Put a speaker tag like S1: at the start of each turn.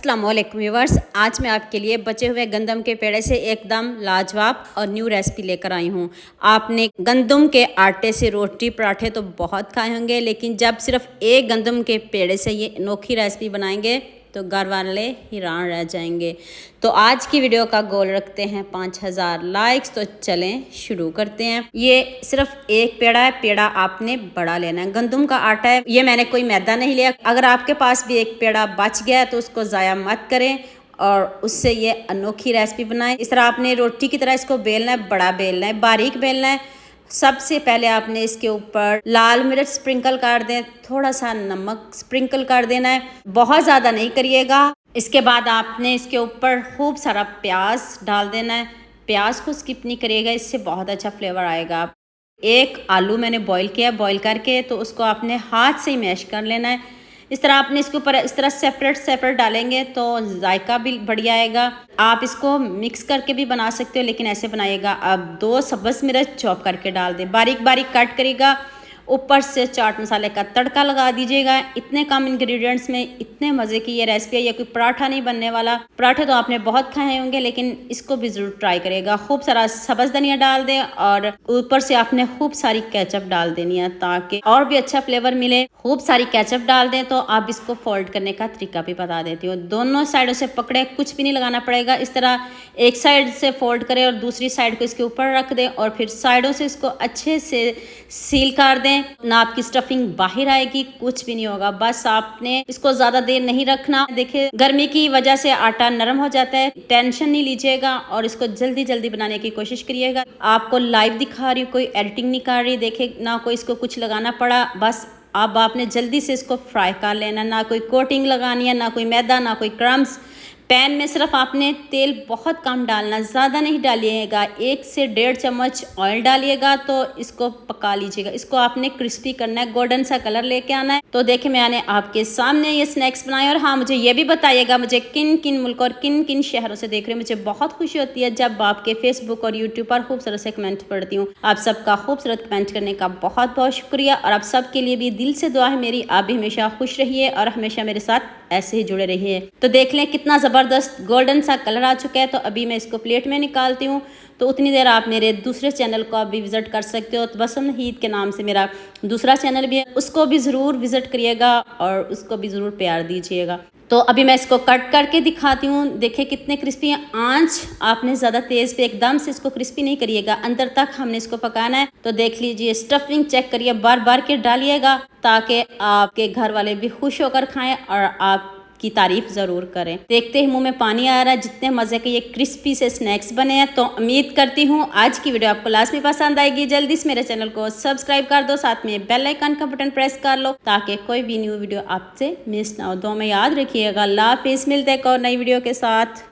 S1: अस्सलाम वालेकुम व्यूअर्स, आज मैं आपके लिए बचे हुए गंदम के पेड़े से एकदम लाजवाब और न्यू रेसिपी लेकर आई हूँ। आपने गंदम के आटे से रोटी पराठे तो बहुत खाए होंगे, लेकिन जब सिर्फ एक गंदम के पेड़े से ये अनोखी रेसिपी बनाएंगे तो घर वाले हैरान रह जाएंगे। तो आज की वीडियो का गोल रखते हैं 5000 लाइक्स। तो चलें शुरू करते हैं। ये सिर्फ एक पेड़ा है, पेड़ा आपने बड़ा लेना है। गंदम का आटा है, ये मैंने कोई मैदा नहीं लिया। अगर आपके पास भी एक पेड़ा बच गया है तो उसको ज़ाया मत करें और उससे ये अनोखी रेसिपी बनाएं। इस तरह आपने रोटी की तरह इसको बेलना है, बड़ा बेलना है, बारीक बेलना है। सबसे पहले आपने इसके ऊपर लाल मिर्च स्प्रिंकल कर दें, थोड़ा सा नमक स्प्रिंकल कर देना है, बहुत ज़्यादा नहीं करिएगा। इसके बाद आपने इसके ऊपर खूब सारा प्याज डाल देना है। प्याज को स्किप नहीं करिएगा, इससे बहुत अच्छा फ्लेवर आएगा। एक आलू मैंने बॉईल किया, बॉईल करके तो उसको आपने हाथ से ही मैश कर लेना है। इस तरह आपने इसके ऊपर इस तरह सेपरेट डालेंगे तो जायका भी बढ़िया आएगा। आप इसको मिक्स करके भी बना सकते हो, लेकिन ऐसे बनाइएगा। अब 2 सब्ज़ मिर्च चॉप करके डाल दें, बारीक बारीक कट करिएगा। ऊपर से चाट मसाले का तड़का लगा दीजिएगा। इतने कम इंग्रेडिएंट्स में इतने मज़े की ये रेसिपी है। ये कोई पराठा नहीं बनने वाला। पराठे तो आपने बहुत खाए होंगे, लेकिन इसको भी ज़रूर ट्राई करिएगा। खूब सारा सब्ज़ धनिया डाल दें और ऊपर से आपने खूब सारी केचप डाल देनी है ताकि और भी अच्छा फ्लेवर मिले। खूब सारी केचप डाल दें। तो आप इसको फोल्ड करने का तरीका भी बता देती हूँ। दोनों साइडों से पकड़े, कुछ भी नहीं लगाना पड़ेगा। इस तरह एक साइड से फोल्ड करें और दूसरी साइड को इसके ऊपर रख दें और फिर साइडों से इसको अच्छे से सील कर दें। ना आपकी स्टफिंग बाहर आएगी, कुछ भी नहीं होगा। बस आपने इसको ज्यादा देर नहीं रखना। देखिए गर्मी की वजह से आटा नरम हो जाता है, टेंशन नहीं लीजिएगा और इसको जल्दी जल्दी बनाने की कोशिश करिएगा। आपको लाइव दिखा रही हूँ, कोई एडिटिंग नहीं कर रही। देखिए ना कोई इसको कुछ लगाना पड़ा, बस अब आपने जल्दी से इसको फ्राई कर लेना। ना कोई कोटिंग लगानी है, ना कोई मैदा, ना कोई क्रम्स। पैन में सिर्फ आपने तेल बहुत कम डालना, ज़्यादा नहीं डालिएगा। 1 से 1.5 चम्मच ऑयल डालिएगा तो इसको पका लीजिएगा। इसको आपने क्रिस्पी करना है, गोल्डन सा कलर लेके आना है। तो देखिए मैंने आपके सामने ये स्नैक्स बनाए। और हाँ, मुझे ये भी बताइएगा मुझे किन किन मुल्क और किन किन शहरों से देख रहे हैं। मुझे बहुत खुशी होती है जब आपके फेसबुक और यूट्यूब पर खूबसूरत से कमेंट पढ़ती हूँ। आप सबका खूबसूरत कमेंट करने का बहुत बहुत शुक्रिया। और आप सबके लिए भी दिल से दुआ है मेरी। आप भी हमेशा खुश रहिए और हमेशा मेरे साथ ऐसे ही जुड़े रहिए। तो देख लें कितना ज़बरदस्त गोल्डन सा कलर आ चुका है। तो अभी मैं इसको प्लेट में निकालती हूँ। तो उतनी देर आप मेरे दूसरे चैनल को भी विज़िट कर सकते हो। तबस्सुम नहीद के नाम से मेरा दूसरा चैनल भी है, उसको भी ज़रूर विज़िट करिएगा और उसको भी ज़रूर प्यार दीजिएगा। तो अभी मैं इसको कट करके दिखाती हूँ। देखिए कितने क्रिस्पी हैं। आंच आपने ज़्यादा तेज़ पे एकदम से इसको क्रिस्पी नहीं करिएगा, अंदर तक हमने इसको पकाना है। तो देख लीजिए, स्टफिंग चेक करिए, बार बार के डालिएगा ताकि आपके घर वाले भी खुश होकर खाएं और आप की तारीफ ज़रूर करें। देखते ही मुंह में पानी आ रहा है, जितने मज़े के ये क्रिस्पी से स्नैक्स बने हैं। तो उम्मीद करती हूँ आज की वीडियो आपको लास्ट में पसंद आएगी। जल्दी से मेरे चैनल को सब्सक्राइब कर दो, साथ में बेल आइकन का बटन प्रेस कर लो ताकि कोई भी न्यू वीडियो आपसे मिस ना हो। दो में याद रखिएगा। अल्लाह हाफिज़, मिलते हैं एक और नई वीडियो के साथ।